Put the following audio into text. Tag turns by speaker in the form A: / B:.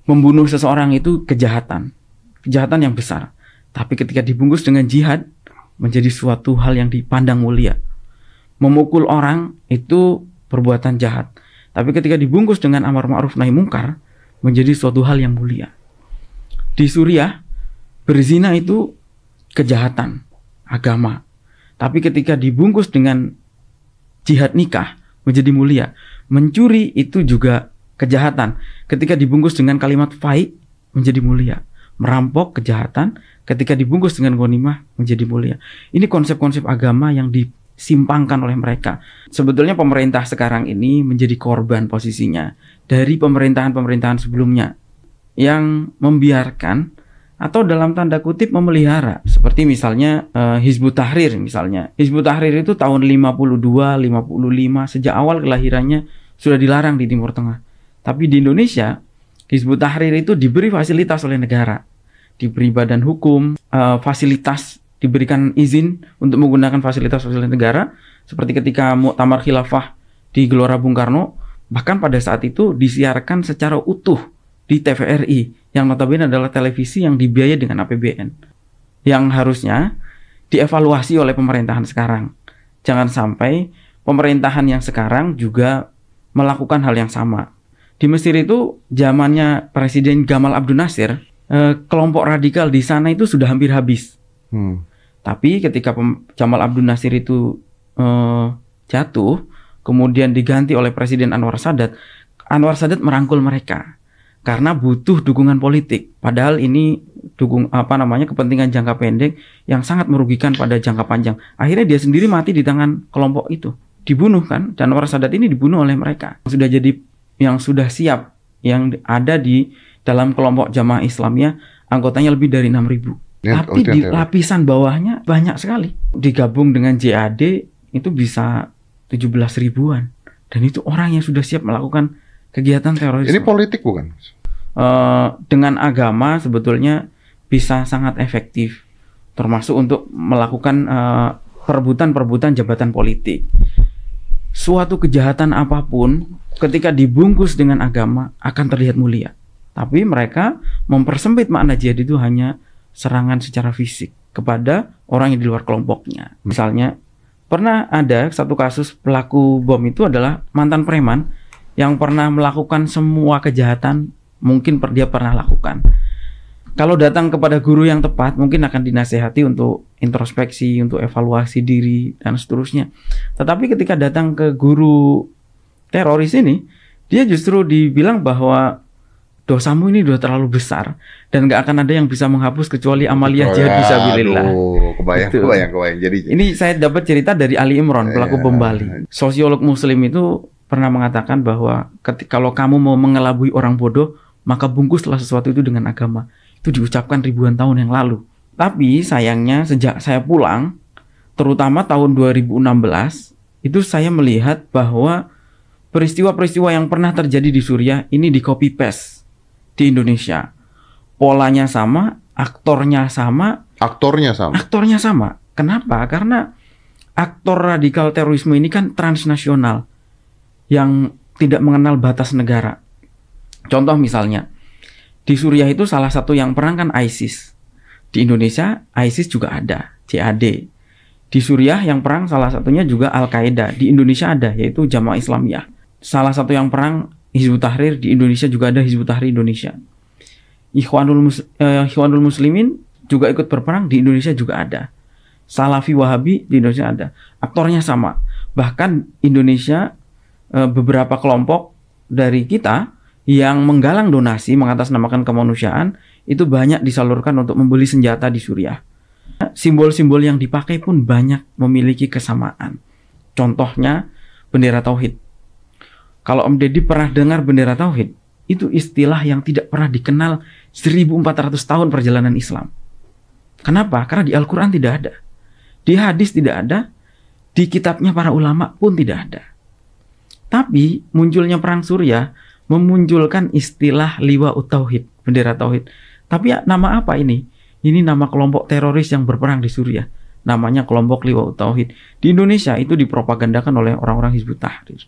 A: Membunuh seseorang itu kejahatan yang besar. Tapi ketika dibungkus dengan jihad, menjadi suatu hal yang dipandang mulia. Memukul orang itu perbuatan jahat. Tapi ketika dibungkus dengan amar ma'ruf nahi mungkar, menjadi suatu hal yang mulia. Di Suriah, berzina itu kejahatan agama. Tapi ketika dibungkus dengan jihad nikah, menjadi mulia. Mencuri itu juga kejahatan. Ketika dibungkus dengan kalimat faid, menjadi mulia. Merampok kejahatan, ketika dibungkus dengan ghanimah, menjadi mulia. Ini konsep-konsep agama yang disimpangkan oleh mereka. Sebetulnya pemerintah sekarang ini menjadi korban posisinya dari pemerintahan-pemerintahan sebelumnya yang membiarkan atau dalam tanda kutip memelihara, seperti misalnya Hizbut Tahrir misalnya. Hizbut Tahrir itu tahun 52, 55 sejak awal kelahirannya sudah dilarang di Timur Tengah. Tapi di Indonesia Hizbut Tahrir itu diberi fasilitas oleh negara, diberi badan hukum, fasilitas, diberikan izin untuk menggunakan fasilitas-fasilitas negara, seperti ketika Muktamar Khilafah di Gelora Bung Karno, bahkan pada saat itu disiarkan secara utuh di TVRI, yang notabene adalah televisi yang dibiayai dengan APBN, yang harusnya dievaluasi oleh pemerintahan sekarang. Jangan sampai pemerintahan yang sekarang juga melakukan hal yang sama. Di Mesir itu zamannya Presiden Gamal Abdel Nasser, kelompok radikal di sana itu sudah hampir habis. Tapi ketika Gamal Abdel Nasser itu jatuh, kemudian diganti oleh Presiden Anwar Sadat merangkul mereka karena butuh dukungan politik. Padahal ini kepentingan jangka pendek yang sangat merugikan pada jangka panjang. Akhirnya dia sendiri mati di tangan kelompok itu, dibunuh kan. Dan Anwar Sadat ini dibunuh oleh mereka. Yang sudah siap, yang ada di dalam kelompok Jamaah Islamiyah, anggotanya lebih dari 6.000. Tapi di lapisan bawahnya banyak sekali. Digabung dengan JAD itu bisa 17 ribuan. Dan itu orang yang sudah siap melakukan kegiatan terorisme.
B: Ini politik bukan?
A: Dengan agama sebetulnya bisa sangat efektif, termasuk untuk melakukan perebutan jabatan politik. Suatu kejahatan apapun ketika dibungkus dengan agama akan terlihat mulia. Tapi mereka mempersempit makna jihad itu hanya serangan secara fisik kepada orang yang di luar kelompoknya. Misalnya pernah ada satu kasus pelaku bom itu adalah mantan preman yang pernah melakukan semua kejahatan mungkin dia pernah lakukan. Kalau datang kepada guru yang tepat, mungkin akan dinasehati untuk introspeksi, untuk evaluasi diri, dan seterusnya. Tetapi ketika datang ke guru teroris ini, dia justru dibilang bahwa dosamu ini sudah terlalu besar dan nggak akan ada yang bisa menghapus kecuali amaliyah jihad fisabilillah.
B: Kebayang. Jadi
A: ini saya dapat cerita dari Ali Imran, pelaku bom Bali. Sosiolog Muslim itu pernah mengatakan bahwa kalau kamu mau mengelabui orang bodoh, maka bungkuslah sesuatu itu dengan agama. Itu diucapkan ribuan tahun yang lalu. Tapi sayangnya sejak saya pulang, terutama tahun 2016, itu saya melihat bahwa peristiwa-peristiwa yang pernah terjadi di Suriah ini di copy paste di Indonesia. Polanya sama, aktornya sama. Kenapa? Karena aktor radikal terorisme ini kan transnasional, yang tidak mengenal batas negara. Contoh misalnya, di Suriah itu salah satu yang perang kan ISIS. Di Indonesia, ISIS juga ada, JAD. Di Suriah yang perang salah satunya juga Al-Qaeda. Di Indonesia ada, yaitu Jamaah Islamiyah. Salah satu yang perang Hizbut Tahrir, di Indonesia juga ada Hizbut Tahrir Indonesia. Ikhwanul Muslimin juga ikut berperang, di Indonesia juga ada. Salafi Wahabi di Indonesia ada. Aktornya sama. Bahkan Indonesia, beberapa kelompok dari kita yang menggalang donasi mengatasnamakan kemanusiaan itu banyak disalurkan untuk membeli senjata di Suriah. Simbol-simbol yang dipakai pun banyak memiliki kesamaan. Contohnya bendera tauhid. Kalau Om Deddy pernah dengar bendera tauhid, itu istilah yang tidak pernah dikenal 1400 tahun perjalanan Islam. Kenapa? Karena di Al-Quran tidak ada, di hadis tidak ada, di kitabnya para ulama pun tidak ada. Tapi munculnya perang Suriah memunculkan istilah liwa'ut tauhid, bendera tauhid. Tapi nama apa ini? Ini nama kelompok teroris yang berperang di Suriah. Namanya kelompok liwa'ut tauhid. Di Indonesia itu dipropagandakan oleh orang-orang Hizbut Tahrir.